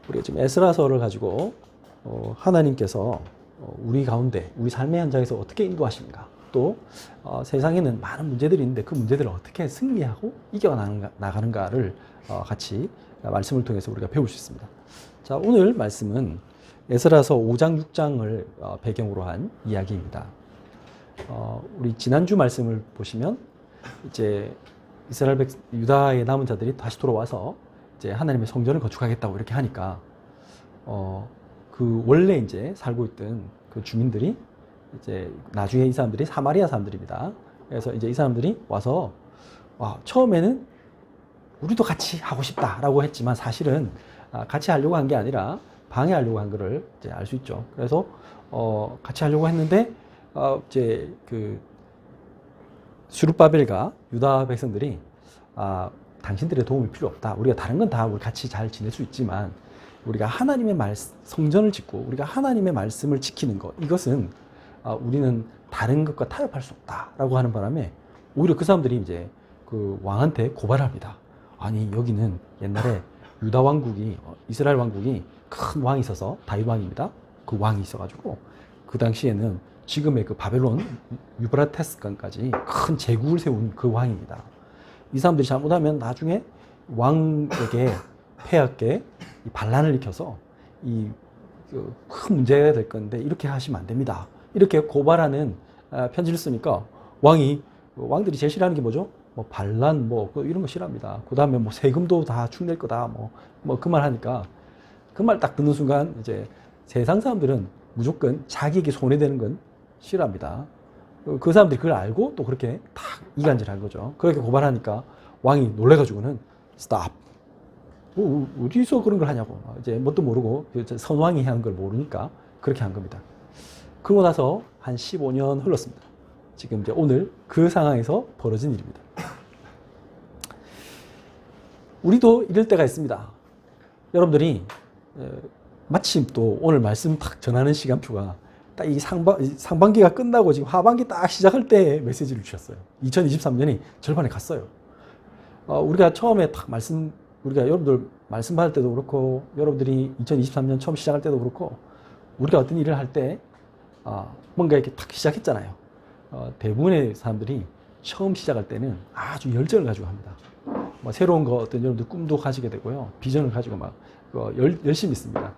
우리가 지금 에스라서를 가지고 하나님께서 우리 가운데, 우리 삶의 현장에서 어떻게 인도하십니까? 또 세상에는 많은 문제들이 있는데 그 문제들을 어떻게 승리하고 이겨나가는가를 같이 말씀을 통해서 우리가 배울 수 있습니다. 자, 오늘 말씀은 에스라서 5장, 6장을 배경으로 한 이야기입니다. 우리 지난주 말씀을 보시면 이제 이스라엘 유다의 남은 자들이 다시 돌아와서 이제 하나님의 성전을 건축하겠다고 이렇게 하니까 그 원래 이제 살고 있던 그 주민들이 이제 나중에 이 사람들이 사마리아 사람들입니다. 그래서 이제 이 사람들이 와서 처음에는 우리도 같이 하고 싶다라고 했지만 사실은 같이 하려고 한 게 아니라 방해하려고 한 거를 이제 알 수 있죠. 그래서 같이 하려고 했는데 이제 그 스룹바벨과 유다 백성들이 당신들의 도움이 필요 없다. 우리가 다른 건 다 우리 같이 잘 지낼 수 있지만 우리가 하나님의 성전을 짓고 우리가 하나님의 말씀을 지키는 것, 이것은 우리는 다른 것과 타협할 수 없다라고 하는 바람에 오히려 그 사람들이 이제 그 왕한테 고발합니다. 아니, 여기는 옛날에 유다 왕국이, 이스라엘 왕국이 큰 왕이 있어서, 다윗 왕입니다. 그 왕이 있어가지고 그 당시에는 지금의 그 바벨론 유브라테스 강까지 큰 제국을 세운 그 왕입니다. 이 사람들이 잘못하면 나중에 왕에게 폐하께 반란을 일으켜서 큰 문제가 될 건데 이렇게 하시면 안 됩니다. 이렇게 고발하는 편지를 쓰니까 왕들이 제일 싫어하는 게 뭐죠? 뭐 반란 이런 거 싫어합니다. 그 다음에 뭐 세금도 다 축낼 거다 그 말 하니까 그 말 딱 듣는 순간 이제 세상 사람들은 무조건 자기에게 손해되는 건 싫어합니다. 그 사람들이 그걸 알고 또 그렇게 탁 이간질한 거죠. 그렇게 고발하니까 왕이 놀래가지고는 스탑. 어디서 그런 걸 하냐고. 이제 뭣도 모르고 선왕이 한 걸 모르니까 그렇게 한 겁니다. 그러고 나서 한 15년 흘렀습니다. 지금 이제 오늘 그 상황에서 벌어진 일입니다. 우리도 이럴 때가 있습니다. 여러분들이 마침 또 오늘 말씀 딱 전하는 시간표가 딱 이 상반기가 끝나고 지금 하반기 딱 시작할 때 메시지를 주셨어요. 2023년이 절반에 갔어요. 우리가 처음에 딱 우리가 여러분들 말씀 받을 때도 그렇고, 여러분들이 2023년 처음 시작할 때도 그렇고, 우리가 어떤 일을 할 때, 뭔가 이렇게 딱 시작했잖아요. 대부분의 사람들이 처음 시작할 때는 아주 열정을 가지고 합니다. 새로운 거 어떤 여러분들 꿈도 가지게 되고요. 비전을 가지고 열심히 있습니다.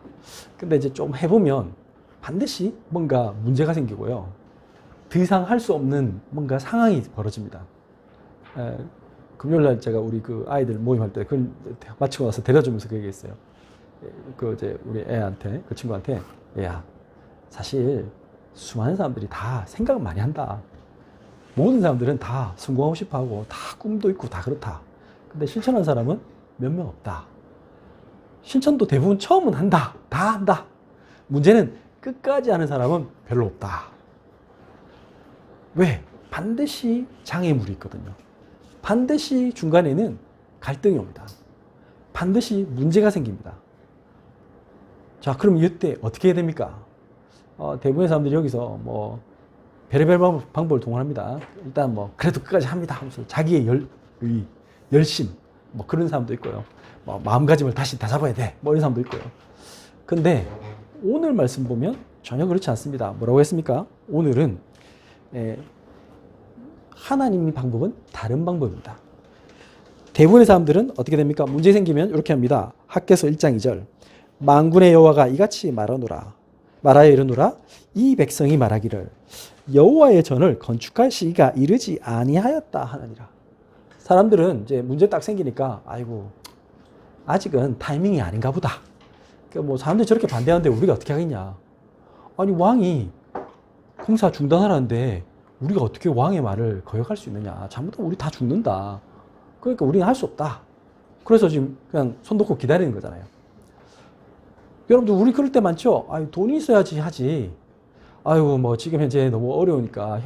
근데 이제 좀 해보면 반드시 뭔가 문제가 생기고요. 더 이상 할 수 없는 뭔가 상황이 벌어집니다. 금요일날 제가 우리 그 아이들 모임할 때 그걸 마치고 나서 데려주면서 그 얘기했어요. 이제 우리 애한테, 그 친구한테, 얘야, 사실 수많은 사람들이 다 생각을 많이 한다. 모든 사람들은 다 성공하고 싶어 하고 다 꿈도 있고 다 그렇다. 근데 실천한 사람은 몇 명 없다. 실천도 대부분 처음은 한다. 다 한다. 문제는 끝까지 하는 사람은 별로 없다. 왜? 반드시 장애물이 있거든요. 반드시 중간에는 갈등이 옵니다. 반드시 문제가 생깁니다. 자, 그럼 이때 어떻게 해야 됩니까? 대부분의 사람들이 여기서 별의별 방법을 동원합니다. 일단 그래도 끝까지 합니다 하면서 자기의 열심, 그런 사람도 있고요. 마음가짐을 다시 다잡아야 돼. 이런 사람도 있고요. 근데 오늘 말씀 보면 전혀 그렇지 않습니다. 뭐라고 했습니까? 오늘은 하나님의 방법은 다른 방법입니다. 대부분의 사람들은 어떻게 됩니까? 문제 생기면 이렇게 합니다. 학개서 1장 2절. 만군의 여호와가 이같이 말하여 이르노라. 이 백성이 말하기를 여호와의 전을 건축할 시기가 이르지 아니하였다 하느니라. 사람들은 이제 문제 딱 생기니까 아이고 아직은 타이밍이 아닌가 보다. 그러니까 사람들이 저렇게 반대하는데 우리가 어떻게 하겠냐. 아니, 왕이 공사 중단하라는데 우리가 어떻게 왕의 말을 거역할 수 있느냐. 잘못하면 우리 다 죽는다. 그러니까 우리는 할 수 없다. 그래서 지금 그냥 손 놓고 기다리는 거잖아요. 여러분들 우리 그럴 때 많죠. 아유, 돈이 있어야지 하지. 아유, 지금 현재 너무 어려우니까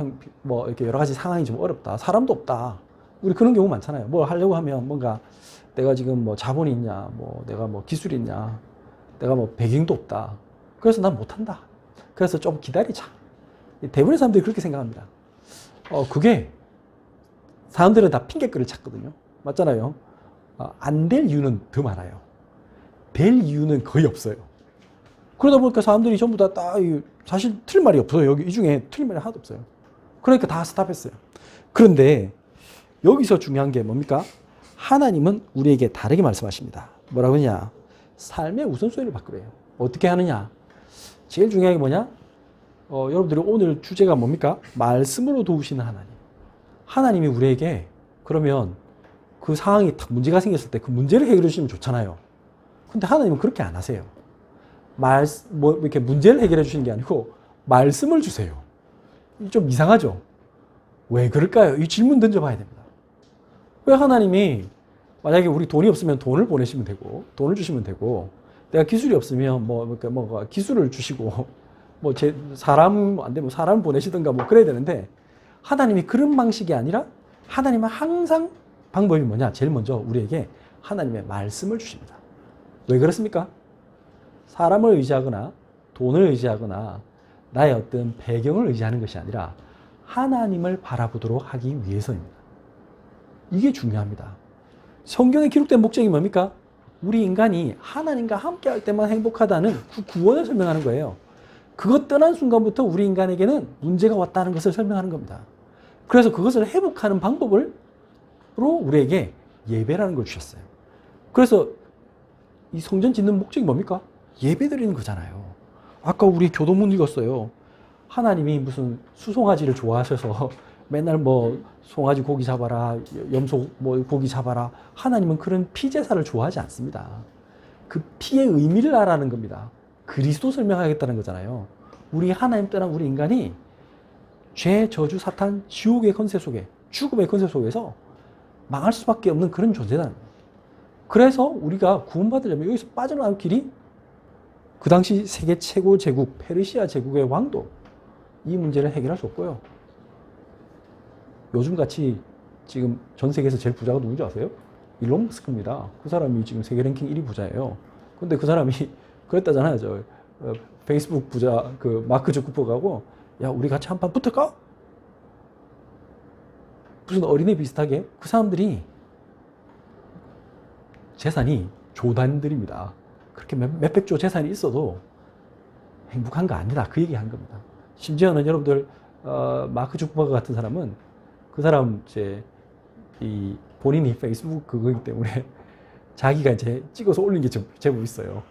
이렇게 여러 가지 상황이 좀 어렵다. 사람도 없다. 우리 그런 경우 많잖아요. 하려고 하면 뭔가 내가 지금 자본이 있냐, 내가 기술이 있냐, 내가 배경도 없다. 그래서 난 못한다. 그래서 좀 기다리자. 대부분의 사람들이 그렇게 생각합니다. 그게 사람들은 다 핑계거리를 찾거든요. 맞잖아요. 안 될 이유는 더 많아요. 될 이유는 거의 없어요. 그러다 보니까 사람들이 전부 다 사실 틀린 말이 없어요. 여기 이 중에 틀린 말이 하나도 없어요. 그러니까 다 스탑했어요. 그런데 여기서 중요한 게 뭡니까? 하나님은 우리에게 다르게 말씀하십니다. 뭐라고 하냐? 삶의 우선순위를 바꾸래요. 어떻게 하느냐? 제일 중요한 게 뭐냐? 여러분들이 오늘 주제가 뭡니까? 말씀으로 도우시는 하나님. 하나님이 우리에게 그러면 그 상황이 딱 문제가 생겼을 때 그 문제를 해결해 주시면 좋잖아요. 근데 하나님은 그렇게 안 하세요. 이렇게 문제를 해결해 주시는 게 아니고 말씀을 주세요. 좀 이상하죠? 왜 그럴까요? 이 질문 던져봐야 됩니다. 왜 하나님이 만약에 우리 돈이 없으면 돈을 보내시면 되고, 돈을 주시면 되고, 내가 기술이 없으면 뭐 기술을 주시고, 사람 안 되면 사람 보내시든가 뭐 그래야 되는데, 하나님이 그런 방식이 아니라 하나님은 항상 방법이 뭐냐? 제일 먼저 우리에게 하나님의 말씀을 주십니다. 왜 그렇습니까? 사람을 의지하거나 돈을 의지하거나 나의 어떤 배경을 의지하는 것이 아니라 하나님을 바라보도록 하기 위해서입니다. 이게 중요합니다. 성경에 기록된 목적이 뭡니까? 우리 인간이 하나님과 함께 할 때만 행복하다는 그 구원을 설명하는 거예요. 그것 떠난 순간부터 우리 인간에게는 문제가 왔다는 것을 설명하는 겁니다. 그래서 그것을 회복하는 방법으로 우리에게 예배라는 걸 주셨어요. 그래서 이 성전 짓는 목적이 뭡니까? 예배 드리는 거잖아요. 아까 우리 교도문 읽었어요. 하나님이 무슨 수송아지를 좋아하셔서 맨날 송아지 고기 잡아라, 염소 고기 잡아라. 하나님은 그런 피제사를 좋아하지 않습니다. 그 피의 의미를 알아는 겁니다. 그리스도 설명하겠다는 거잖아요. 우리 하나님 떠난 우리 인간이 죄, 저주, 사탄, 지옥의 권세 속에, 죽음의 권세 속에서 망할 수밖에 없는 그런 존재다. 그래서 우리가 구원받으려면 여기서 빠져나올 길이 그 당시 세계 최고 제국, 페르시아 제국의 왕도 이 문제를 해결할 수 없고요. 요즘같이 지금 전 세계에서 제일 부자가 누군지 아세요? 일론 머스크입니다. 그 사람이 지금 세계 랭킹 1위 부자예요. 근데 그 사람이 그랬다잖아요. 페이스북 부자 그 마크 주커버그하고 야 우리 같이 한판 붙을까? 무슨 어린애 비슷하게 그 사람들이 재산이 조단들입니다. 그렇게 몇백조 재산이 있어도 행복한 거 아니다. 그 얘기 한 겁니다. 심지어는 여러분들 마크 주커버그 같은 사람은 그 사람 이 본인이 페이스북 그거기 때문에 자기가 이제 찍어서 올린 게 제법 있어요.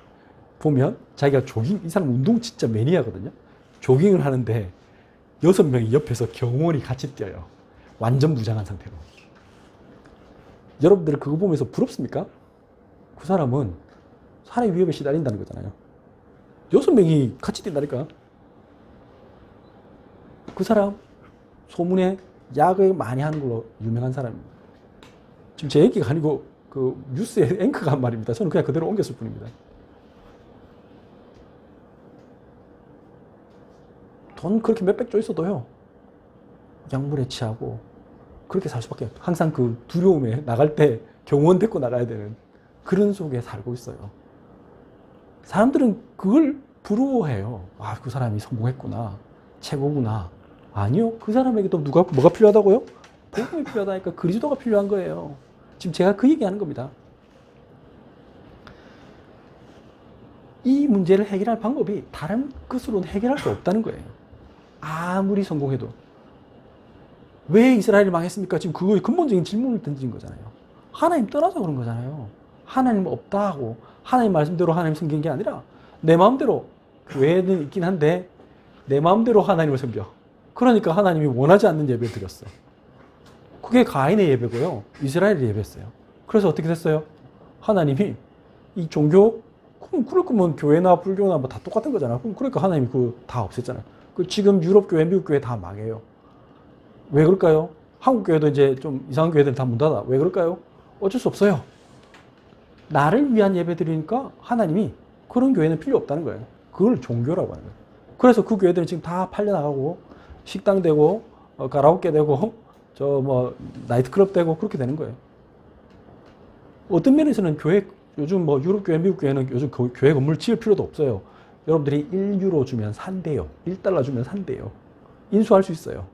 보면 자기가 조깅, 이 사람 운동 진짜 매니아거든요. 조깅을 하는데 6명이 옆에서 경호원이 같이 뛰어요. 완전 무장한 상태로. 여러분들 그거 보면서 부럽습니까? 그 사람은 사람의 위협에 시달린다는 거잖아요. 6명이 같이 뛴다니까. 그 사람 소문에 야구 많이 하는 걸로 유명한 사람입니다. 지금 제 얘기가 아니고 그 뉴스의 앵커가 한 말입니다. 저는 그냥 그대로 옮겼을 뿐입니다. 돈 그렇게 몇백조 있어도요. 약물에 취하고 그렇게 살 수밖에 없어요. 항상 그 두려움에 나갈 때 경호원 데리고 나가야 되는 그런 속에 살고 있어요. 사람들은 그걸 부러워해요. 아, 그 사람이 성공했구나. 최고구나. 아니요. 그 사람에게도 뭐가 필요하다고요? 복음이 필요하다니까. 그리스도가 필요한 거예요. 지금 제가 그 얘기하는 겁니다. 이 문제를 해결할 방법이 다른 것으로는 해결할 수 없다는 거예요. 아무리 성공해도. 왜 이스라엘이 망했습니까? 지금 그거의 근본적인 질문을 던진 거잖아요. 하나님 떠나서 그런 거잖아요. 하나님 없다 하고 하나님 말씀대로 하나님 섬긴 게 아니라 내 마음대로 교회는 있긴 한데 내 마음대로 하나님을 섬겨. 그러니까 하나님이 원하지 않는 예배를 드렸어. 그게 가인의 예배고요. 이스라엘의 예배였어요. 그래서 어떻게 됐어요? 하나님이 이 종교 그럴 거면 교회나 불교나 뭐 다 똑같은 거잖아. 그러니까 하나님이 그거 다 없앴잖아요. 지금 유럽 교회, 미국 교회 다 망해요. 왜 그럴까요? 한국 교회도 이제 좀 이상한 교회들 다 문 닫아. 왜 그럴까요? 어쩔 수 없어요. 나를 위한 예배 드리니까 하나님이 그런 교회는 필요 없다는 거예요. 그걸 종교라고 하는 거예요. 그래서 그 교회들은 지금 다 팔려나가고 식당 되고 가라오케 되고 나이트클럽 되고 그렇게 되는 거예요. 어떤 면에서는 요즘 유럽 교회, 미국 교회는 요즘 교회 건물 지을 필요도 없어요. 여러분들이 1유로 주면 산대요. 1달러 주면 산대요. 인수할 수 있어요.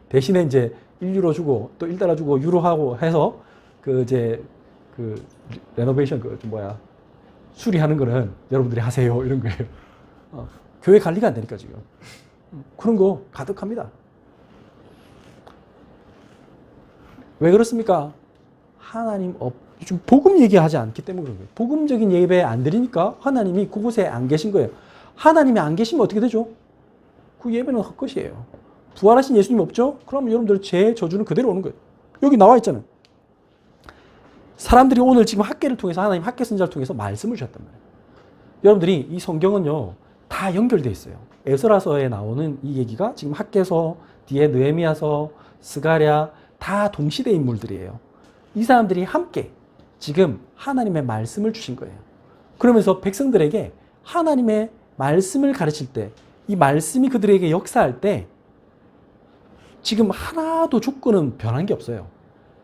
대신에 이제 1유로 주고 또 1달러 주고 유로하고 해서 레노베이션 수리하는 거는 여러분들이 하세요. 이런 거예요. 교회 관리가 안 되니까 지금. 그런 거 가득합니다. 왜 그렇습니까? 하나님 지금 복음 얘기하지 않기 때문에 그런 거예요. 복음적인 예배 안 드리니까 하나님이 그곳에 안 계신 거예요. 하나님이 안 계시면 어떻게 되죠? 그 예배는 헛것이에요. 부활하신 예수님 없죠? 그러면 여러분들 제 저주는 그대로 오는 거예요. 여기 나와 있잖아요. 사람들이 오늘 지금 학계를 통해서 하나님 학계 선자를 통해서 말씀을 주셨단 말이에요. 여러분들이 이 성경은요 다 연결되어 있어요. 에스라서에 나오는 이 얘기가 지금 학계서 뒤에 느헤미야서 스가랴 다 동시대 인물들이에요. 이 사람들이 함께 지금 하나님의 말씀을 주신 거예요. 그러면서 백성들에게 하나님의 말씀을 가르칠 때 이 말씀이 그들에게 역사할 때 지금 하나도 조건은 변한 게 없어요.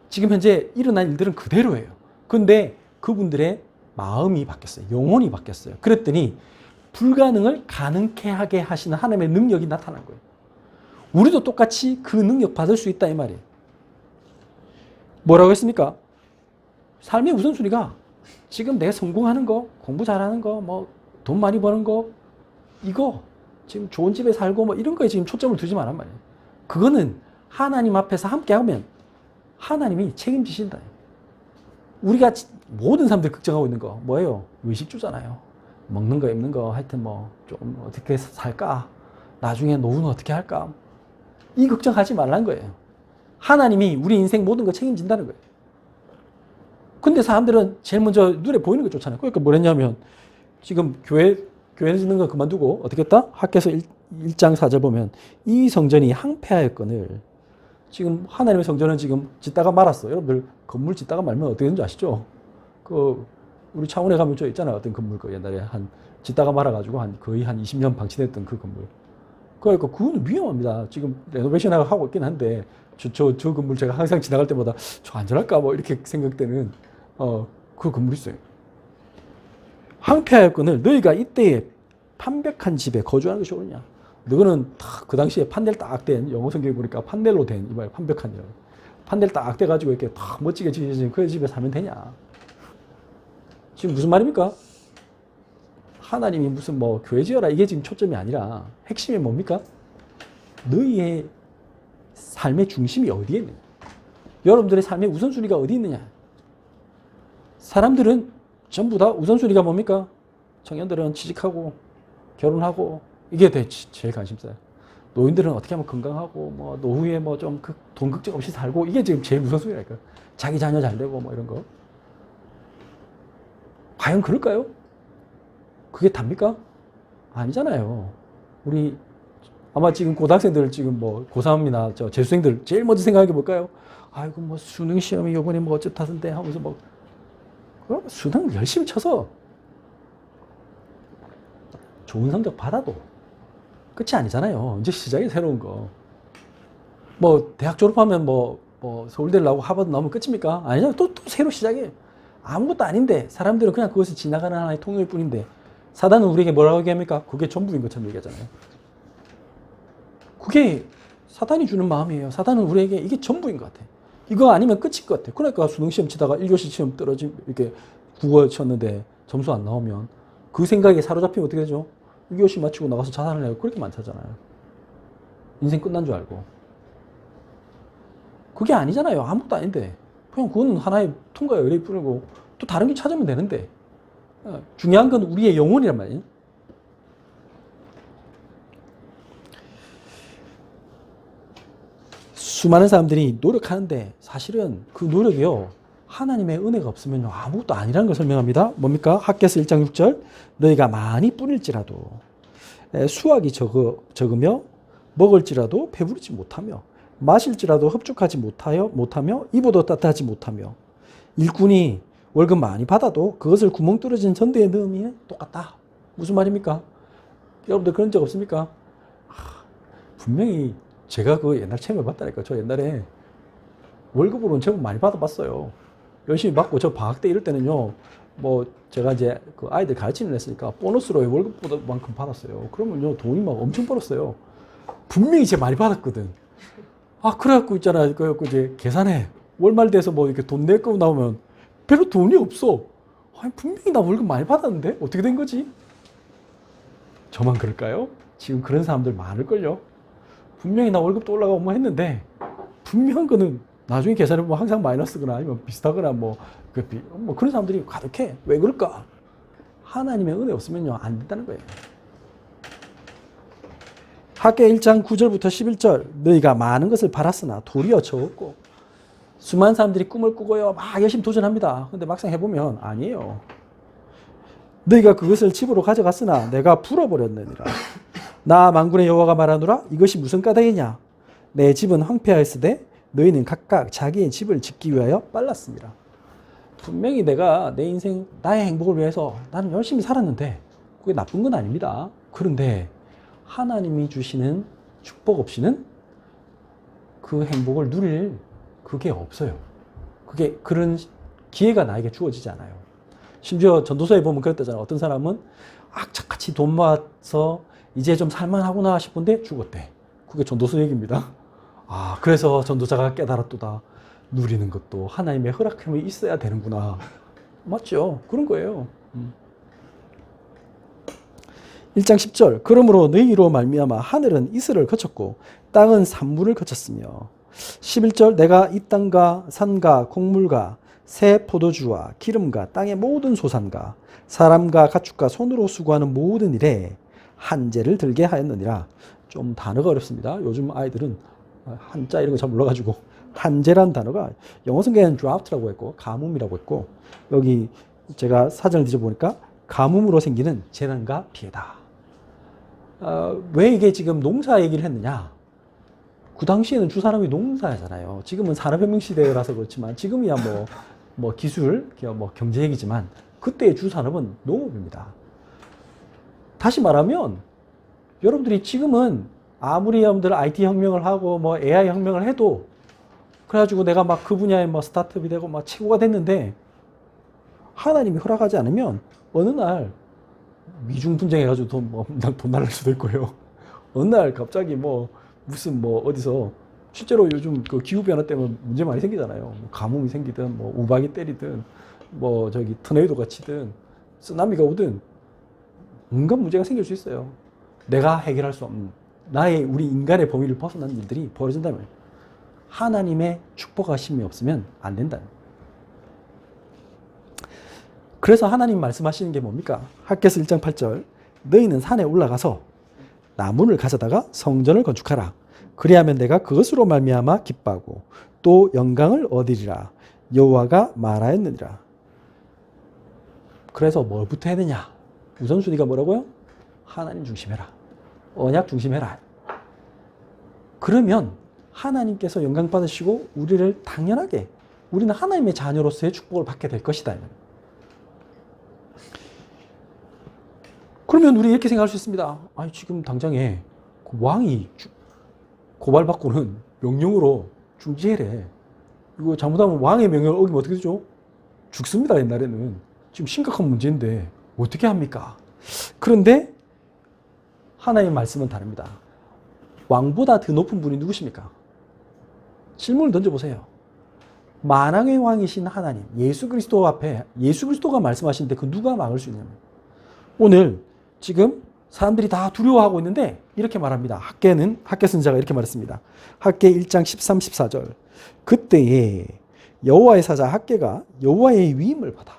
지금 현재 일어난 일들은 그대로예요. 그런데 그분들의 마음이 바뀌었어요. 영혼이 바뀌었어요. 그랬더니 불가능을 가능케 하게 하시는 하나님의 능력이 나타난 거예요. 우리도 똑같이 그 능력 받을 수 있다 이 말이에요. 뭐라고 했습니까? 삶의 우선순위가 지금 내 성공하는 거, 공부 잘하는 거, 뭐 돈 많이 버는 거, 이거 지금 좋은 집에 살고 뭐 이런 거에 지금 초점을 두지 말란 말이에요. 그거는 하나님 앞에서 함께 하면 하나님이 책임지신다. 우리가 모든 사람들이 걱정하고 있는 거 뭐예요? 의식주잖아요. 먹는 거, 입는 거, 하여튼 뭐 좀 어떻게 살까? 나중에 노후는 어떻게 할까? 이 걱정하지 말란 거예요. 하나님이 우리 인생 모든 거 책임진다는 거예요. 근데 사람들은 제일 먼저 눈에 보이는 거 쫓잖아요. 그러니까 뭐랬냐면 지금 교회 짓는 거 그만두고 어떻게 했다? 학개서 1장 4절 보면 이 성전이 항폐하였거늘 지금 하나님의 성전은 지금 짓다가 말았어. 여러분들 건물 짓다가 말면 어떻게 되는지 아시죠? 우리 창원에 가면 저 있잖아요. 어떤 건물 옛날에 짓다가 말아가지고 거의 한 20년 방치됐던 그 건물. 그러니까 그건 위험합니다. 지금 레노베이션 하고 있긴 한데 저 건물 제가 항상 지나갈 때마다 저 안전할까 뭐 이렇게 생각되는 그 건물이 있어요. 항폐하였거늘 너희가 이때에 판벽한 집에 거주하는 것이 옳으냐. 너는 그 당시에 판넬 딱 된 영어 성경에 보니까 판넬로 된 이말 판벽한이라고. 판넬 딱 돼가지고 이렇게 딱 멋지게 지어진 그 집에 살면 되냐. 지금 무슨 말입니까? 하나님이 무슨 뭐 교회 지어라 이게 지금 초점이 아니라 핵심이 뭡니까? 너희의 삶의 중심이 어디에 있느냐. 여러분들의 삶의 우선순위가 어디 있느냐. 사람들은 전부 다 우선순위가 뭡니까? 청년들은 취직하고 결혼하고 이게 제일 관심사예요. 노인들은 어떻게 하면 건강하고 뭐 노후에 뭐 좀 돈 걱정 없이 살고 이게 지금 제일 우선순위랄까. 자기 자녀 잘 되고 뭐 이런 거. 과연 그럴까요? 그게 답니까? 아니잖아요. 우리 아마 지금 고등학생들 지금 뭐 고3이나 재수생들 제일 먼저 생각하는 게 뭘까요? 아이고 뭐 수능 시험이 요번에 뭐 어쩌다던데 하면서 뭐 수능 열심히 쳐서 좋은 성적 받아도 끝이 아니잖아요. 이제 시작이 새로운 거. 뭐 대학 졸업하면 뭐 서울대를 나오고 하버드 나오면 끝입니까? 아니잖아요. 또 새로 시작이에요. 아무것도 아닌데 사람들은 그냥 그것을 지나가는 하나의 통로일 뿐인데 사단은 우리에게 뭐라고 얘기합니까? 그게 전부인 것처럼 얘기하잖아요. 그게 사단이 주는 마음이에요. 사단은 우리에게 이게 전부인 것 같아. 이거 아니면 끝일 것 같아. 그러니까 수능 시험 치다가 1교시 시험 이렇게 국어 쳤는데 점수 안 나오면 그 생각에 사로잡히면 어떻게 되죠? 1교시 마치고 나가서 자살을 해요. 그렇게 많잖아요. 인생 끝난 줄 알고. 그게 아니잖아요. 아무것도 아닌데. 그냥 그건 하나의 통과의 의뢰일 뿐이고 또 다른 길 찾으면 되는데. 중요한 건 우리의 영혼이란 말이에요. 수많은 사람들이 노력하는데 사실은 그 노력이요. 하나님의 은혜가 없으면 아무것도 아니라는 걸 설명합니다. 뭡니까? 학개서 1장 6절 너희가 많이 뿌릴지라도 수확이 적으며 먹을지라도 배부르지 못하며 마실지라도 흡족하지 못하며 입어도 따뜻하지 못하며 일꾼이 월급 많이 받아도 그것을 구멍 뚫어진 전대에 넣으면 똑같다. 무슨 말입니까? 여러분들 그런 적 없습니까? 분명히 제가 그 옛날 체험해 봤다니까. 저 옛날에 월급으로는 제법 많이 받아봤어요. 열심히 받고 저 방학 때 이럴 때는요. 뭐 제가 이제 그 아이들 가르치는 했으니까 보너스로 월급보다만큼 받았어요. 그러면요 돈이 막 엄청 벌었어요. 분명히 제가 많이 받았거든. 그래갖고 있잖아. 그래갖고 이제 계산해. 월말 돼서 뭐 이렇게 돈 낼 거 나오면 별로 돈이 없어. 아니, 분명히 나 월급 많이 받았는데 어떻게 된 거지? 저만 그럴까요? 지금 그런 사람들 많을걸요. 분명히 나 월급도 올라가고 뭐 했는데 분명한 거는 나중에 계산해보면 항상 마이너스거나 아니면 비슷하거나 뭐 그런 사람들이 가득해. 왜 그럴까? 하나님의 은혜 없으면요 안 된다는 거예요. 학계 1장 9절부터 11절 너희가 많은 것을 바랐으나 도리어 적었고 수많은 사람들이 꿈을 꾸고요 막 열심히 도전합니다. 근데 막상 해보면 아니에요. 너희가 그것을 집으로 가져갔으나 내가 불어버렸느니라. 나 만군의 여호와가 말하노라 이것이 무슨 까닭이냐. 내 집은 황폐하였으되 너희는 각각 자기의 집을 짓기 위하여 빨랐습니다. 분명히 내가 내 인생 나의 행복을 위해서 나는 열심히 살았는데 그게 나쁜 건 아닙니다. 그런데 하나님이 주시는 축복 없이는 그 행복을 누릴 그게 없어요. 그게 그런 기회가 나에게 주어지지 않아요. 심지어 전도서에 보면 그랬다잖아요. 어떤 사람은 악착같이 돈 모아서 이제 좀 살만하구나 싶은데 죽었대. 그게 전도서 얘기입니다. 아, 그래서 전도자가 깨달았도다. 누리는 것도 하나님의 허락함이 있어야 되는구나. 맞죠? 그런 거예요. 1장 10절 그러므로 너희로 말미암아 하늘은 이슬을 거쳤고 땅은 산물을 거쳤으며 11절 내가 이 땅과 산과 곡물과 새 포도주와 기름과 땅의 모든 소산과 사람과 가축과 손으로 수고하는 모든 일에 한재를 들게 하였느니라. 좀 단어가 어렵습니다. 요즘 아이들은 한자 이런 거 잘 몰라가지고 한재란 단어가 영어 성경에는 draught라고 했고 가뭄이라고 했고 여기 제가 사전을 뒤져보니까 가뭄으로 생기는 재난과 피해다. 왜 이게 지금 농사 얘기를 했느냐? 그 당시에는 주 산업이 농사잖아요. 지금은 산업혁명 시대라서 그렇지만 지금이야 뭐 기술, 뭐 경제 얘기지만 그때의 주 산업은 농업입니다. 다시 말하면 여러분들이 지금은 아무리 여러분들 IT 혁명을 하고 뭐 AI 혁명을 해도 그래가지고 내가 막 그 분야에 뭐 스타트업이 되고 막 최고가 됐는데 하나님이 허락하지 않으면 어느 날 미중 분쟁해가지고 돈 날릴 수도 있고요. 어느 날 갑자기 무슨 어디서 실제로 요즘 그 기후변화 때문에 문제 많이 생기잖아요. 뭐 가뭄이 생기든 뭐 우박이 때리든 뭐 저기 터네이도가 치든 쓰나미가 오든 온갖 문제가 생길 수 있어요. 내가 해결할 수 없는 우리 인간의 범위를 벗어난 일들이 벌어진다면 하나님의 축복하심이 없으면 안 된다. 그래서 하나님 말씀하시는 게 뭡니까? 학개서 1장 8절 너희는 산에 올라가서 나무를 가져다가 성전을 건축하라. 그리하면 내가 그것으로 말미암아 기뻐하고 또 영광을 얻으리라. 여호와가 말하였느니라. 그래서 뭘부터 해야 되냐? 우선순위가 뭐라고요? 하나님 중심해라. 언약 중심해라. 그러면 하나님께서 영광 받으시고 우리를 당연하게 우리는 하나님의 자녀로서의 축복을 받게 될 것이다. 그러면 우리 이렇게 생각할 수 있습니다. 아니 지금 당장에 왕이 고발받고는 명령으로 중지해래. 이거 잘못하면 왕의 명령을 어기면 어떻게 되죠? 죽습니다. 옛날에는. 지금 심각한 문제인데 어떻게 합니까? 그런데 하나님의 말씀은 다릅니다. 왕보다 더 높은 분이 누구십니까? 질문을 던져보세요. 만왕의 왕이신 하나님, 예수 그리스도 앞에 예수 그리스도가 말씀하시는데 그 누가 막을 수 있냐면 오늘 지금 사람들이 다 두려워하고 있는데 이렇게 말합니다. 학개 선지자가 이렇게 말했습니다. 학개 1장 13, 14절 그때에 여호와의 사자 학개가 여호와의 위임을 받아.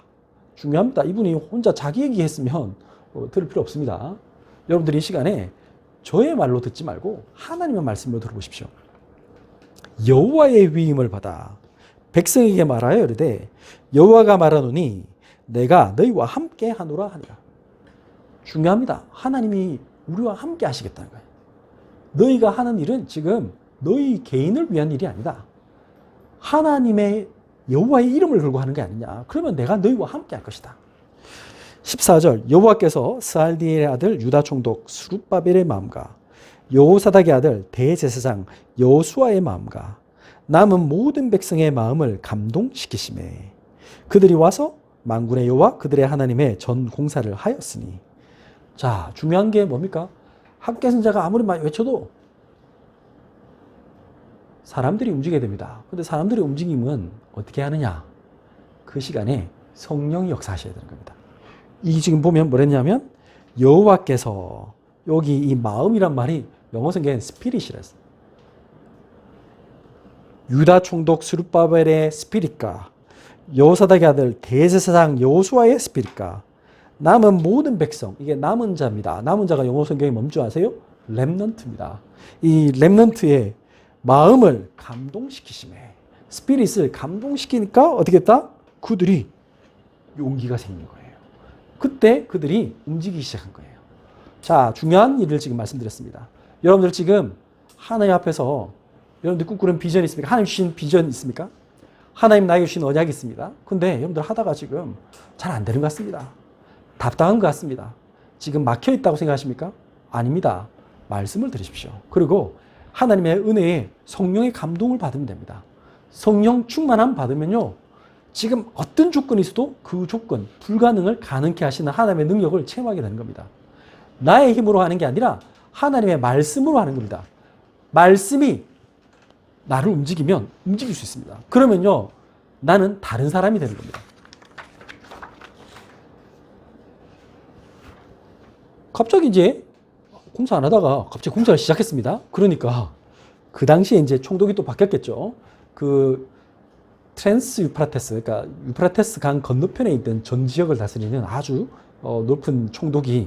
중요합니다. 이분이 혼자 자기 얘기했으면 들을 필요 없습니다. 여러분들이 이 시간에 저의 말로 듣지 말고 하나님의 말씀으로 들어보십시오. 여호와의 위임을 받아 백성에게 말하여 이르되 여호와가 말하노니 내가 너희와 함께 하노라 하니라. 중요합니다. 하나님이 우리와 함께 하시겠다는 거예요. 너희가 하는 일은 지금 너희 개인을 위한 일이 아니다. 하나님의 여호와의 이름을 걸고 하는 게 아니냐. 그러면 내가 너희와 함께 할 것이다. 14절 여호와께서 스알디엘의 아들 유다 총독 스룹바벨의 마음과 여호사닥의 아들 대제사장 여호수아의 마음과 남은 모든 백성의 마음을 감동시키시매 그들이 와서 만군의 여호와 그들의 하나님의 전 공사를 하였으니. 자, 중요한 게 뭡니까? 학개 선지자가 아무리 많이 외쳐도 사람들이 움직여야 됩니다. 근데 사람들의 움직임은 어떻게 하느냐? 그 시간에 성령이 역사하셔야 되는 겁니다. 이 지금 보면 뭐랬냐면 여호와께서 여기 이 마음이란 말이 영어 성경엔 스피릿이라 했어요. 유다 총독 스룹바벨의 스피릿과 여호사닥의 아들 대제사장 여호수아의 스피릿과 남은 모든 백성, 이게 남은 자입니다. 남은 자가 영어 성경에 뭔지 아세요? 렘넌트입니다. 이 렘넌트의 마음을 감동시키심에 스피릿을 감동시키니까 어떻게 했다? 그들이 용기가 생긴 거예요. 그때 그들이 움직이기 시작한 거예요. 자, 중요한 일을 지금 말씀드렸습니다. 여러분들 지금 하나님 앞에서 여러분들 꿈꾸는 비전이 있습니까? 하나님 주신 비전이 있습니까? 하나님 나에게 주신 언약이 있습니다. 근데 여러분들 하다가 지금 잘 안 되는 것 같습니다. 답답한 것 같습니다. 지금 막혀 있다고 생각하십니까? 아닙니다. 말씀을 들으십시오. 그리고 하나님의 은혜에 성령의 감동을 받으면 됩니다. 성령 충만함 받으면요, 지금 어떤 조건이 있어도 그 조건, 불가능을 가능케 하시는 하나님의 능력을 체험하게 되는 겁니다. 나의 힘으로 하는 게 아니라 하나님의 말씀으로 하는 겁니다. 말씀이 나를 움직이면 움직일 수 있습니다. 그러면요, 나는 다른 사람이 되는 겁니다. 갑자기 이제 공사 안 하다가 갑자기 공사를 시작했습니다. 그러니까 그 당시에 이제 총독이 또 바뀌었겠죠. 그 트랜스 유프라테스, 그러니까 유프라테스 강 건너편에 있던 전 지역을 다스리는 아주 높은 총독이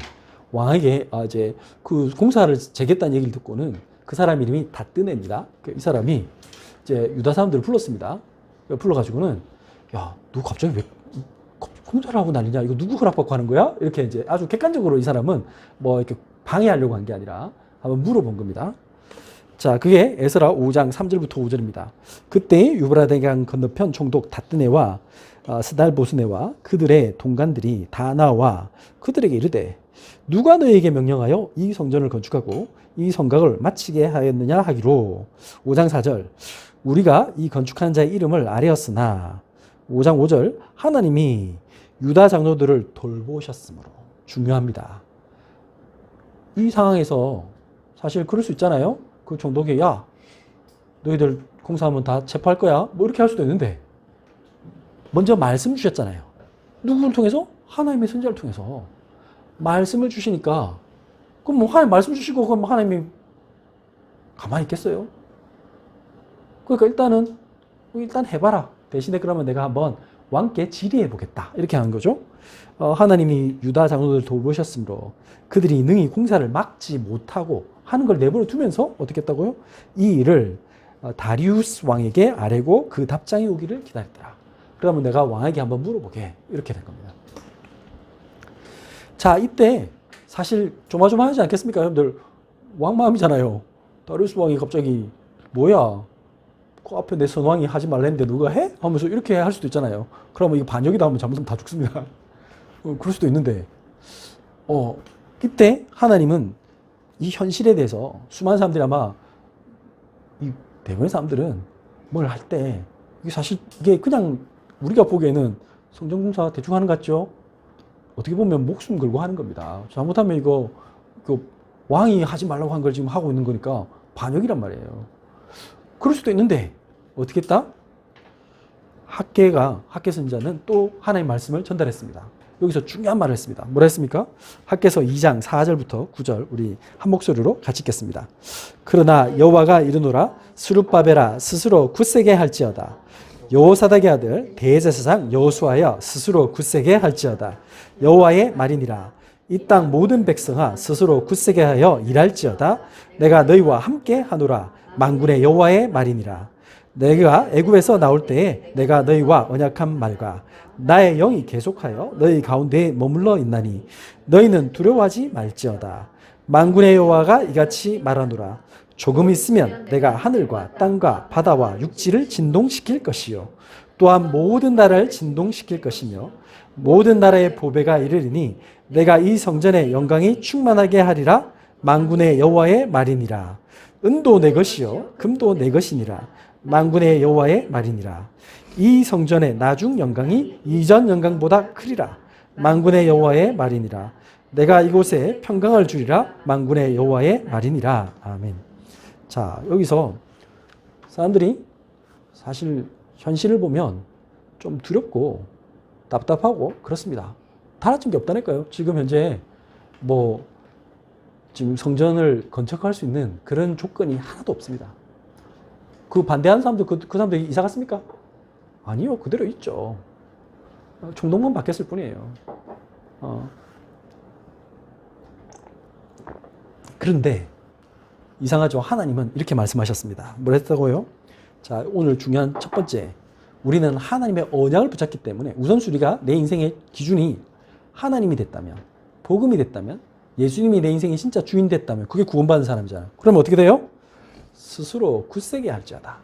왕에게 이제 그 공사를 재개했다는 얘기를 듣고는 그 사람 이름이 다뜨네입니다. 이 사람이 이제 유다 사람들을 불렀습니다. 불러가지고는 야, 너 갑자기 왜 공사를 하고 난리냐? 이거 누구 허락받고 하는 거야? 이렇게 이제 아주 객관적으로 이 사람은 뭐 이렇게 방해하려고 한 게 아니라 한번 물어본 겁니다. 자, 그게 에스라 5장 3절부터 5절입니다. 그때 유브라데강 건너편 총독 다뜨네와 스달보스네와 그들의 동관들이 다 나와 그들에게 이르되 누가 너에게 명령하여 이 성전을 건축하고 이 성곽을 마치게 하였느냐 하기로 5장 4절 우리가 이 건축하는 자의 이름을 아뢰었으나 5장 5절 하나님이 유다 장로들을 돌보셨으므로 중요합니다. 이 상황에서 사실 그럴 수 있잖아요. 그 총독이 야 너희들 공사하면 다 체포할 거야 뭐 이렇게 할 수도 있는데 먼저 말씀 주셨잖아요. 누구를 통해서? 하나님의 선지자를 통해서 말씀을 주시니까 그럼 뭐 하나님 말씀 주시고 그럼 하나님이 가만히 있겠어요? 그러니까 일단 해봐라. 대신에 그러면 내가 한번 왕께 질의해 보겠다. 이렇게 하는 거죠. 하나님이 유다 장로들을 돌보셨으므로 그들이 능히 공사를 막지 못하고 하는 걸 내버려 두면서 어떻게 했다고요? 이 일을 다리우스 왕에게 아뢰고 그 답장이 오기를 기다렸더라. 그러면 내가 왕에게 한번 물어보게. 이렇게 된 겁니다. 자, 이때 사실 조마조마하지 않겠습니까? 여러분들 왕 마음이잖아요. 다리우스 왕이 갑자기 뭐야? 그 앞에 내 선왕이 하지 말랬는데 누가 해? 하면서 이렇게 할 수도 있잖아요. 그러면 이거 반역이다 하면 잘못하면 다 죽습니다. 그럴 수도 있는데 이때 하나님은 이 현실에 대해서 수많은 사람들이 아마 이 대부분의 사람들은 뭘 할 때 이게 사실 이게 그냥 우리가 보기에는 성전공사 대충 하는 것 같죠? 어떻게 보면 목숨 걸고 하는 겁니다. 잘못하면 이거 왕이 하지 말라고 한 걸 지금 하고 있는 거니까 반역이란 말이에요. 그럴 수도 있는데 어떻게 했다? 학계 선지자는 또 하나님의 말씀을 전달했습니다. 여기서 중요한 말을 했습니다. 뭐라 했습니까? 학계서 2장 4절부터 9절 우리 한 목소리로 같이 읽겠습니다. 그러나 여호와가 이르노라 스룹바벨아 스스로 굳세게 할지어다. 여호사닥의 아들 대제사장 여호수아여 스스로 굳세게 할지어다. 여호와의 말이니라. 이 땅 모든 백성아 스스로 굳세게 하여 일할지어다. 내가 너희와 함께 하노라. 만군의 여호와의 말이니라. 내가 애굽에서 나올 때에 내가 너희와 언약한 말과 나의 영이 계속하여 너희 가운데에 머물러 있나니 너희는 두려워하지 말지어다. 만군의 여호와가 이같이 말하노라. 조금 있으면 내가 하늘과 땅과 바다와 육지를 진동시킬 것이요 또한 모든 나라를 진동시킬 것이며 모든 나라의 보배가 이르리니 내가 이 성전의 영광이 충만하게 하리라. 만군의 여호와의 말이니라. 은도 내 것이요 금도 내 것이니라. 만군의 여호와의 말이니라. 이 성전의 나중 영광이 이전 영광보다 크리라. 만군의 여호와의 말이니라. 내가 이곳에 평강을 주리라. 만군의 여호와의 말이니라. 아멘. 자, 여기서 사람들이 사실 현실을 보면 좀 두렵고 답답하고 그렇습니다. 달라진 게 없다니까요. 지금 현재 뭐 지금 성전을 건축할 수 있는 그런 조건이 하나도 없습니다. 그 반대하는 사람들 그 사람들이 이사 갔습니까? 아니요, 그대로 있죠. 총동만 바뀌었을 뿐이에요. 그런데 이상하죠. 하나님은 이렇게 말씀하셨습니다. 뭘 했다고요? 자, 오늘 중요한 첫 번째, 우리는 하나님의 언약을 붙잡기 때문에 우선순위가 내 인생의 기준이 하나님이 됐다면, 복음이 됐다면, 예수님이 내 인생의 진짜 주인 됐다면 그게 구원받은 사람이잖아요. 그러면 어떻게 돼요? 스스로 굳세게 할지어다.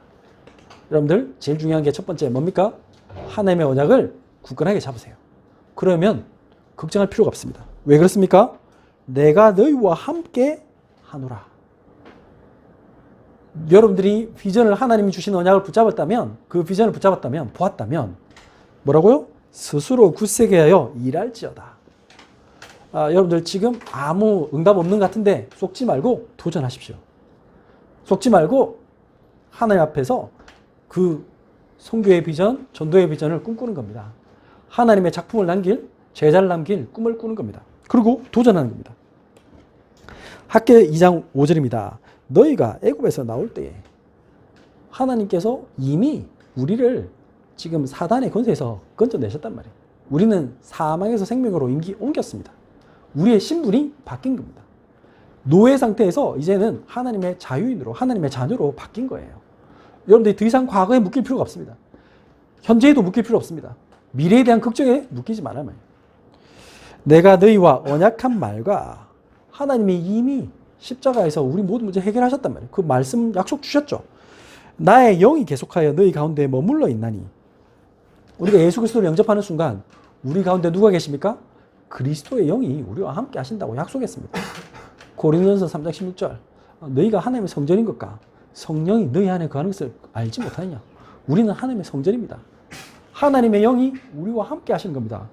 여러분들 제일 중요한 게 첫 번째 뭡니까? 하나님의 언약을 굳건하게 잡으세요. 그러면 걱정할 필요가 없습니다. 왜 그렇습니까? 내가 너희와 함께 하노라. 여러분들이 비전을 하나님이 주신 언약을 붙잡았다면, 그 비전을 붙잡았다면, 보았다면 뭐라고요? 스스로 굳세게 하여 일할지어다. 여러분들 지금 아무 응답 없는 것 같은데 속지 말고 도전하십시오. 속지 말고 하나님 앞에서 그 선교의 비전, 전도의 비전을 꿈꾸는 겁니다. 하나님의 작품을 남길, 제자를 남길 꿈을 꾸는 겁니다. 그리고 도전하는 겁니다. 학계 2장 5절입니다. 너희가 애굽에서 나올 때에 하나님께서 이미 우리를 지금 사단의 권세에서 건져내셨단 말이에요. 우리는 사망에서 생명으로 옮겼습니다. 우리의 신분이 바뀐 겁니다. 노예 상태에서 이제는 하나님의 자유인으로, 하나님의 자녀로 바뀐 거예요. 여러분들이 더 이상 과거에 묶일 필요가 없습니다. 현재에도 묶일 필요 없습니다. 미래에 대한 걱정에 묶이지 말아야 해요. 내가 너희와 언약한 말과 하나님이 이미 십자가에서 우리 모든 문제 해결하셨단 말이에요. 그 말씀 약속 주셨죠. 나의 영이 계속하여 너희 가운데 머물러 있나니. 우리가 예수 그리스도를 영접하는 순간 우리 가운데 누가 계십니까? 그리스도의 영이 우리와 함께 하신다고 약속했습니다. 고린도전서 3장 16절. 너희가 하나님의 성전인 것과 성령이 너희 안에 거하는 것을 알지 못하느냐. 우리는 하나님의 성전입니다. 하나님의 영이 우리와 함께 하시는 겁니다.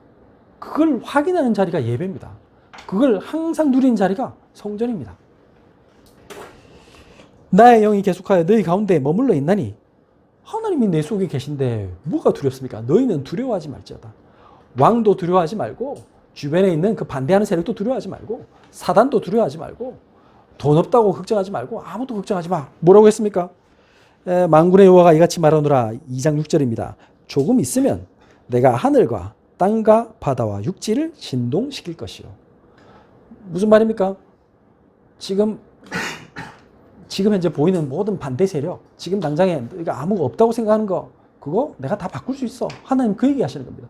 그걸 확인하는 자리가 예배입니다. 그걸 항상 누리는 자리가 성전입니다. 나의 영이 계속하여 너희 가운데 머물러 있나니. 하나님이 내 속에 계신데 뭐가 두렵습니까? 너희는 두려워하지 말지어다. 왕도 두려워하지 말고, 주변에 있는 그 반대하는 세력도 두려워하지 말고, 사단도 두려워하지 말고, 돈 없다고 걱정하지 말고, 아무도 걱정하지 마. 뭐라고 했습니까? 만군의 여호와가 이같이 말하노라. 2장 6절입니다. 조금 있으면 내가 하늘과 땅과 바다와 육지를 진동시킬 것이요. 무슨 말입니까? 지금 현재 보이는 모든 반대 세력, 지금 당장에 내가 아무것도 없다고 생각하는 거, 그거 내가 다 바꿀 수 있어. 하나님 그 얘기 하시는 겁니다.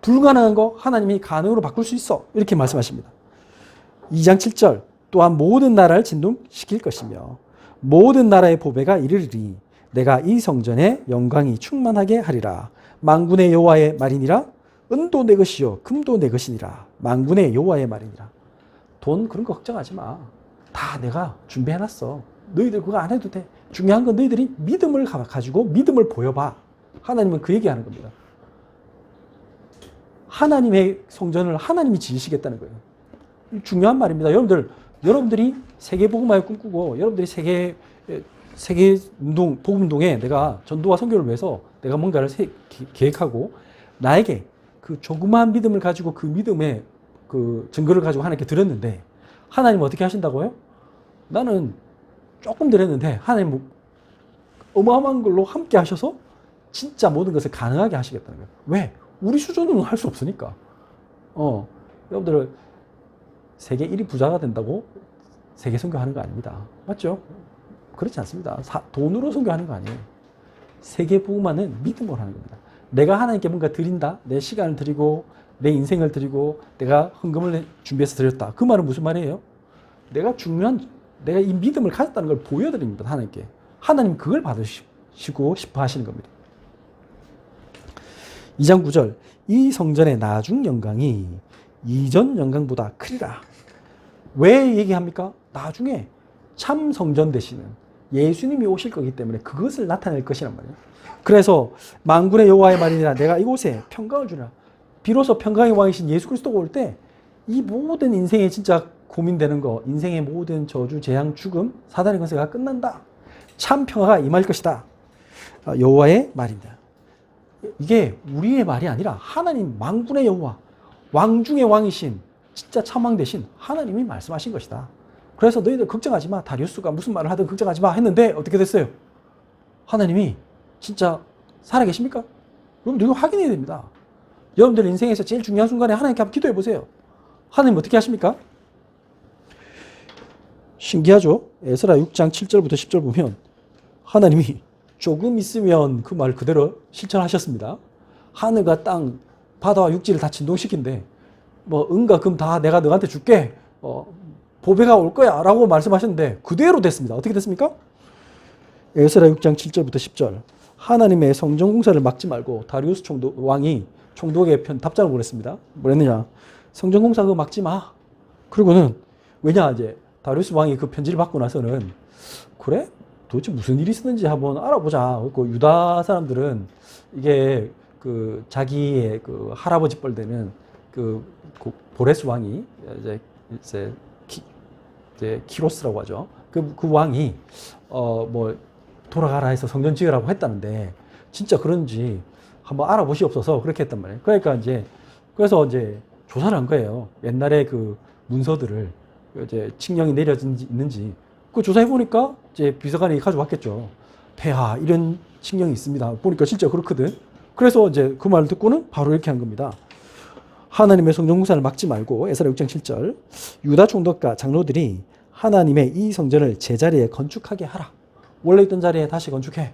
불가능한 거 하나님이 가능으로 바꿀 수 있어. 이렇게 말씀하십니다. 2장 7절. 또한 모든 나라를 진동시킬 것이며 모든 나라의 보배가 이르리니 내가 이 성전의 영광이 충만하게 하리라. 만군의 여호와의 말이니라. 은도 내 것이요 금도 내 것이니라. 만군의 여호와의 말이니라. 돈 그런 거 걱정하지 마. 다 내가 준비해놨어. 너희들 그거 안 해도 돼. 중요한 건 너희들이 믿음을 가지고 믿음을 보여봐. 하나님은 그 얘기하는 겁니다. 하나님의 성전을 하나님이 지으시겠다는 거예요. 중요한 말입니다. 여러분들이 세계복음화를 꿈꾸고 여러분들이 세계 운동, 복음운동에 내가 전도와 선교를 위해서 내가 뭔가를 계획하고 나에게 그 조그마한 믿음을 가지고 그 믿음의 그 증거를 가지고 하나님께 드렸는데 하나님은 어떻게 하신다고요? 나는 조금 드렸는데 하나님 어마어마한 걸로 함께 하셔서 진짜 모든 것을 가능하게 하시겠다는 거예요. 왜? 우리 수준으로는 할 수 없으니까. 여러분들 세계 1위 부자가 된다고 세계 선교하는 거 아닙니다. 맞죠? 그렇지 않습니다. 돈으로 선교하는 거 아니에요. 세계 복음화는 믿음으로 하는 겁니다. 내가 하나님께 뭔가 드린다. 내 시간을 드리고 내 인생을 드리고 내가 헌금을 준비해서 드렸다. 그 말은 무슨 말이에요? 내가 이 믿음을 가졌다는 걸 보여드립니다. 하나님께. 하나님 그걸 받으시고 싶어 하시는 겁니다. 2장 9절. 이 성전의 나중 영광이 이전 영광보다 크리라. 왜 얘기합니까? 나중에 참 성전 되시는 예수님이 오실 거기 때문에 그것을 나타낼 것이란 말이에요. 그래서 만군의 여호와의 말이니라. 내가 이곳에 평강을 주리라. 비로소 평강의 왕이신 예수 그리스도가 올 때 이 모든 인생에 진짜 고민되는 거, 인생의 모든 저주, 재앙, 죽음, 사단의 권세가 끝난다. 참 평화가 임할 것이다. 여호와의 말입니다. 이게 우리의 말이 아니라 하나님 만군의 여호와, 왕 중의 왕이신 진짜 참왕 되신 하나님이 말씀하신 것이다. 그래서 너희들 걱정하지 마. 다리우스가 무슨 말을 하든 걱정하지 마 했는데 어떻게 됐어요? 하나님이 진짜 살아계십니까? 여러분들 이거 확인해야 됩니다. 여러분들 인생에서 제일 중요한 순간에 하나님께 한번 기도해 보세요. 하나님 어떻게 하십니까? 신기하죠? 에스라 6장 7절부터 10절 보면 하나님이 조금 있으면 그 말 그대로 실천하셨습니다. 하늘과 땅, 바다와 육지를 다 진동시킨대. 뭐 은과 금 다 내가 너한테 줄게. 보배가 올 거야 라고 말씀하셨는데 그대로 됐습니다. 어떻게 됐습니까? 에스라 6장 7절부터 10절. 하나님의 성전 공사를 막지 말고 다리우스 왕이 총독에 답장을 보냈습니다. 뭐랬느냐? 성전 공사 그거 막지 마. 그리고는 왜냐 이제 다리우스 왕이 그 편지를 받고 나서는 그래? 도대체 무슨 일이 있었는지 한번 알아보자. 그 유다 사람들은 이게 그 자기의 그 할아버지 뻘되는 그 보레스 왕이 이제 키로스라고 하죠. 그 왕이 뭐 돌아가라 해서 성전 지으라고 했다는데 진짜 그런지 한번 알아보시옵소서 그렇게 했단 말이에요. 그러니까 그래서 조사를 한 거예요. 옛날에 그 문서들을 이제 칙령이 있는지 그 조사해 보니까 이제 비서관이 가져왔겠죠. 폐하 이런 칙령이 있습니다. 보니까 진짜 그렇거든. 그래서 이제 그 말을 듣고는 바로 이렇게 한 겁니다. 하나님의 성전 공사를 막지 말고 에스라 6장 7절 유다 총독과 장로들이 하나님의 이 성전을 제자리에 건축하게 하라. 원래 있던 자리에 다시 건축해.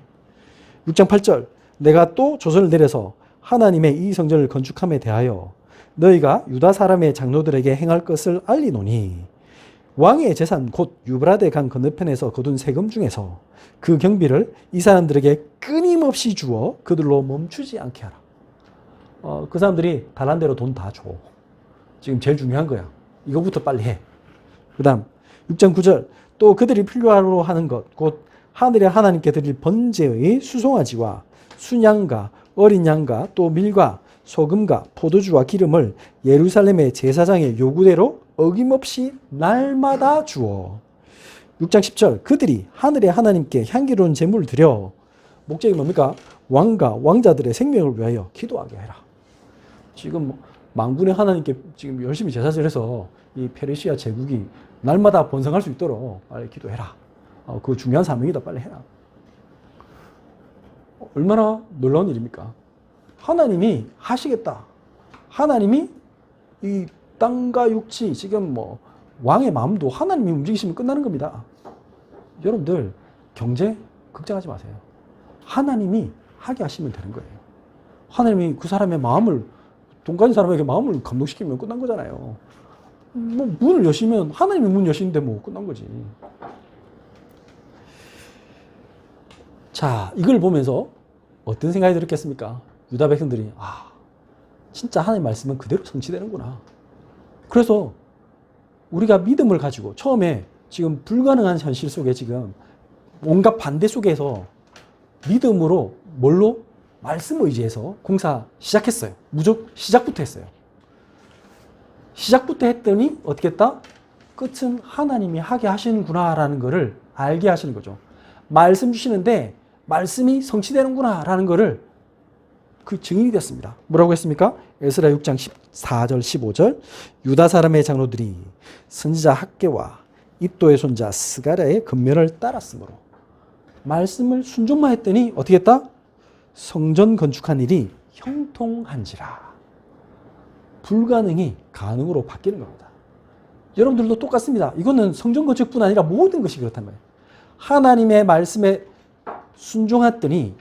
6장 8절 내가 또 조서를 내려서 하나님의 이 성전을 건축함에 대하여 너희가 유다 사람의 장로들에게 행할 것을 알리노니 왕의 재산 곧 유브라데 강 건너편에서 거둔 세금 중에서 그 경비를 이 사람들에게 끊임없이 주어 그들로 멈추지 않게 하라. 그 사람들이 달란대로 돈 다 줘. 지금 제일 중요한 거야. 이거부터 빨리 해. 그 다음 6장 9절 또 그들이 필요하로 하는 것 곧 하늘의 하나님께 드릴 번제의 수송아지와 순양과 어린 양과 또 밀과 소금과 포도주와 기름을 예루살렘의 제사장의 요구대로 어김없이 날마다 주어. 6장 10절 그들이 하늘의 하나님께 향기로운 제물을 드려 목적이 뭡니까? 왕과 왕자들의 생명을 위하여 기도하게 해라. 지금 만군의 하나님께 지금 열심히 제사질해서 이 페르시아 제국이 날마다 번성할 수 있도록 빨리 기도해라. 그거 중요한 사명이다. 빨리 해라. 얼마나 놀라운 일입니까? 하나님이 하시겠다. 하나님이 이 땅과 육지 지금 뭐 왕의 마음도 하나님이 움직이시면 끝나는 겁니다. 여러분들 경제 걱정하지 마세요. 하나님이 하게 하시면 되는 거예요. 하나님이 그 사람의 마음을 돈 가진 사람에게 마음을 감동시키면 끝난 거잖아요. 뭐 문을 여시면 하나님이 문 여시는데 뭐 끝난 거지. 자, 이걸 보면서 어떤 생각이 들었겠습니까? 유다 백성들이 진짜 하나님 말씀은 그대로 성취되는구나. 그래서 우리가 믿음을 가지고 처음에 지금 불가능한 현실 속에 지금 온갖 반대 속에서 믿음으로 뭘로? 말씀 의지해서 공사 시작했어요. 무조건 시작부터 했어요. 시작부터 했더니 어떻게 했다? 끝은 하나님이 하게 하시는구나라는 것을 알게 하시는 거죠. 말씀 주시는데 말씀이 성취되는구나 라는 것을 그 증인이 됐습니다. 뭐라고 했습니까? 에스라 6장 14절 15절 유다 사람의 장로들이 선지자 학개와 입도의 손자 스가랴의 근면을 따랐으므로 말씀을 순종만 했더니 어떻게 했다? 성전 건축한 일이 형통한지라. 불가능이 가능으로 바뀌는 겁니다. 여러분들도 똑같습니다. 이거는 성전 건축뿐 아니라 모든 것이 그렇단 말이에요. 하나님의 말씀에 순종했더니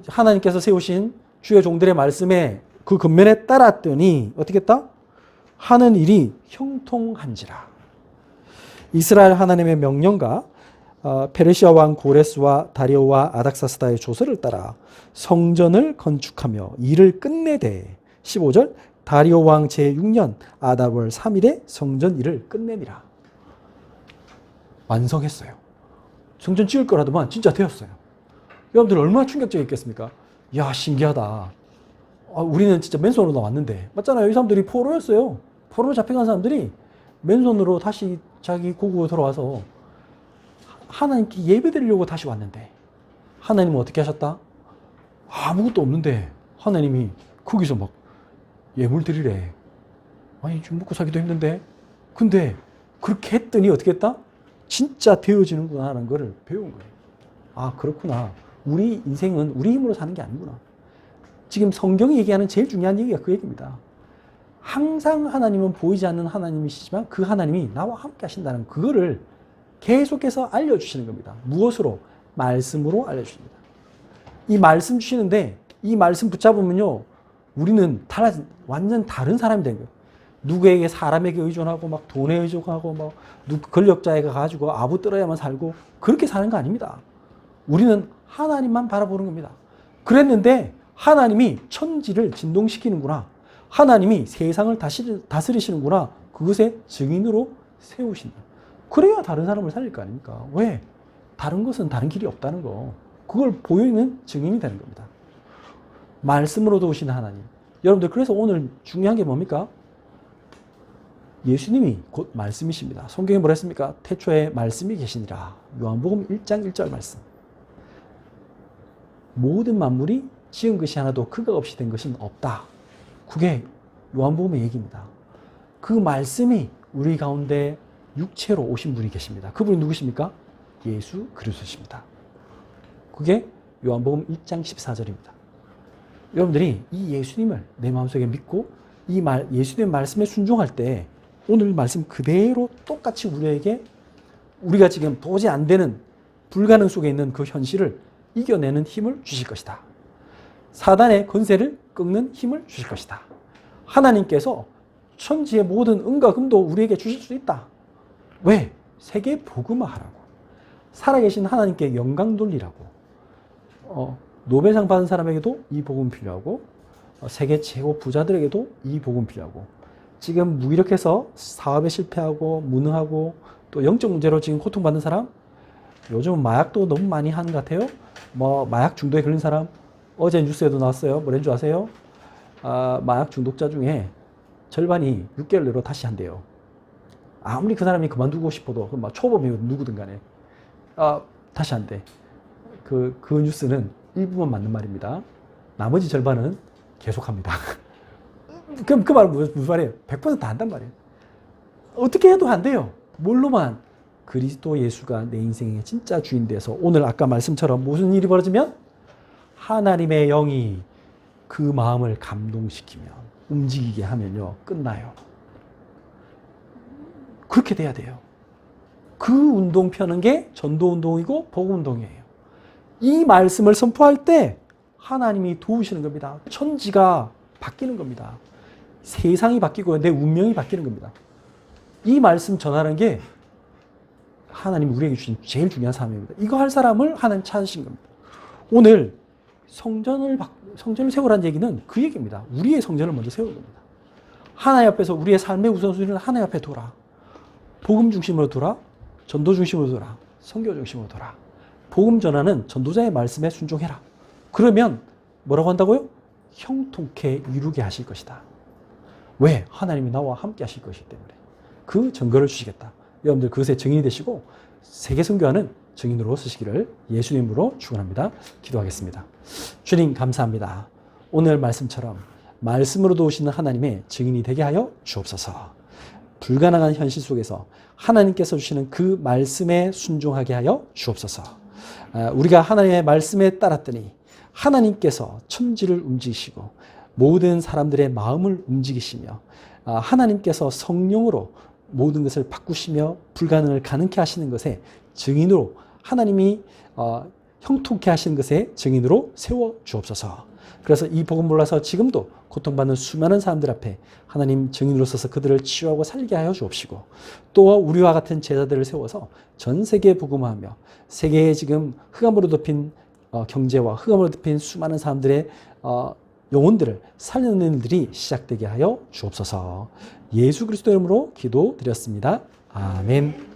하나님께서 세우신 주의 종들의 말씀에 그 근면에 따랐더니 어떻게 했다? 하는 일이 형통한지라. 이스라엘 하나님의 명령과 페르시아 왕 고레스와 다리오와 아닥사스다의 조서를 따라 성전을 건축하며 일을 끝내되 15절 다리오 왕 제6년 아달월 3일에 성전 일을 끝내니라. 완성했어요. 성전 지을 거라더만 진짜 되었어요. 여러분들 얼마나 충격적이겠습니까? 야, 신기하다. 우리는 진짜 맨손으로 나왔는데. 맞잖아요. 이 사람들이 포로였어요. 포로로 잡혀간 사람들이 맨손으로 다시 자기 고국으로 돌아와서 하나님께 예배 드리려고 다시 왔는데 하나님은 어떻게 하셨다? 아무것도 없는데 하나님이 거기서 막 예물 드리래. 아니 좀 먹고 살기도 힘든데. 근데 그렇게 했더니 어떻게 했다? 진짜 되어지는구나 하는 거를 배운 거예요. 아 그렇구나. 우리 인생은 우리 힘으로 사는 게 아니구나. 지금 성경이 얘기하는 제일 중요한 얘기가 그 얘기입니다. 항상 하나님은 보이지 않는 하나님이시지만 그 하나님이 나와 함께 하신다는 그거를 계속해서 알려주시는 겁니다. 무엇으로? 말씀으로 알려주십니다. 이 말씀 주시는데 이 말씀 붙잡으면요 우리는 완전 다른 사람이 된 거예요. 누구에게 사람에게 의존하고 막 돈에 의존하고 막 권력자에게 가지고 아부 떨어야만 살고 그렇게 사는 거 아닙니다. 우리는 하나님만 바라보는 겁니다. 그랬는데 하나님이 천지를 진동시키는구나. 하나님이 세상을 다스리시는구나. 그것의 증인으로 세우신다. 그래야 다른 사람을 살릴 거 아닙니까? 왜? 다른 것은 다른 길이 없다는 거. 그걸 보이는 증인이 되는 겁니다. 말씀으로 도우시는 하나님. 여러분들 그래서 오늘 중요한 게 뭡니까? 예수님이 곧 말씀이십니다. 성경에 뭐라 했습니까? 태초에 말씀이 계시니라. 요한복음 1장 1절 말씀. 모든 만물이 지은 것이 하나도 그가 없이 된 것은 없다. 그게 요한복음의 얘기입니다. 그 말씀이 우리 가운데 육체로 오신 분이 계십니다. 그분이 누구십니까? 예수 그리스도십니다. 그게 요한복음 1장 14절입니다. 여러분들이 이 예수님을 내 마음속에 믿고 예수님의 말씀에 순종할 때 오늘 말씀 그대로 똑같이 우리가 지금 도저히 안 되는 불가능 속에 있는 그 현실을 이겨내는 힘을 주실 것이다. 사단의 권세를 꺾는 힘을 주실 것이다. 하나님께서 천지의 모든 은과 금도 우리에게 주실 수 있다. 왜? 세계 복음화하라고. 살아계신 하나님께 영광 돌리라고. 노벨상 받은 사람에게도 이 복음 필요하고 세계 최고 부자들에게도 이 복음 필요하고 지금 무기력해서 사업에 실패하고 무능하고 또 영적 문제로 지금 고통받는 사람 요즘 마약도 너무 많이 하는 것 같아요. 마약 중독에 걸린 사람 어제 뉴스에도 나왔어요. 뭐라는 줄 아세요? 마약 중독자 중에 절반이 6개월 내로 다시 한대요. 아무리 그 사람이 그만두고 싶어도 초범이든 누구든 간에 다시 한대. 그 뉴스는 일부만 맞는 말입니다. 나머지 절반은 계속합니다. 그럼 그 말은 무슨 말이에요? 100% 다 한단 말이에요. 어떻게 해도 안 돼요. 뭘로만? 그리스도 예수가 내 인생의 진짜 주인 돼서 오늘 아까 말씀처럼 무슨 일이 벌어지면 하나님의 영이 그 마음을 감동시키면 움직이게 하면요 끝나요. 그렇게 돼야 돼요. 그 운동 펴는 게 전도운동이고 복음운동이에요. 이 말씀을 선포할 때 하나님이 도우시는 겁니다. 천지가 바뀌는 겁니다. 세상이 바뀌고 내 운명이 바뀌는 겁니다. 이 말씀 전하는 게 하나님이 우리에게 주신 제일 중요한 사명입니다. 이거 할 사람을 하나님 찾으신 겁니다. 오늘 성전을 세우라는 얘기는 그 얘기입니다. 우리의 성전을 먼저 세우는 겁니다. 하나님 앞에서 우리의 삶의 우선순위는 하나님 앞에 둬라. 복음 중심으로 둬라. 전도 중심으로 둬라. 선교 중심으로 둬라. 복음 전하는 전도자의 말씀에 순종해라. 그러면 뭐라고 한다고요? 형통케 이루게 하실 것이다. 왜? 하나님이 나와 함께 하실 것이기 때문에. 그 증거를 주시겠다. 여러분들 그것의 증인이 되시고 세계 선교하는 증인으로 쓰시기를 예수님으로 축원합니다. 기도하겠습니다. 주님 감사합니다. 오늘 말씀처럼 말씀으로 도우시는 하나님의 증인이 되게 하여 주옵소서. 불가능한 현실 속에서 하나님께서 주시는 그 말씀에 순종하게 하여 주옵소서. 우리가 하나님의 말씀에 따랐더니 하나님께서 천지를 움직이시고 모든 사람들의 마음을 움직이시며 하나님께서 성령으로 모든 것을 바꾸시며 불가능을 가능케 하시는 것에 증인으로 하나님이 형통케 하시는 것에 증인으로 세워 주옵소서. 그래서 이 복음 몰라서 지금도 고통받는 수많은 사람들 앞에 하나님 증인으로 서서 그들을 치유하고 살리게 하여 주옵시고 또 우리와 같은 제자들을 세워서 전 세계에 복음화하며 세계에 지금 흑암으로 덮인 경제와 흑암으로 덮인 수많은 사람들의 영혼들을 살리는 일들이 시작되게 하여 주옵소서. 예수 그리스도 이름으로 기도드렸습니다. 아멘.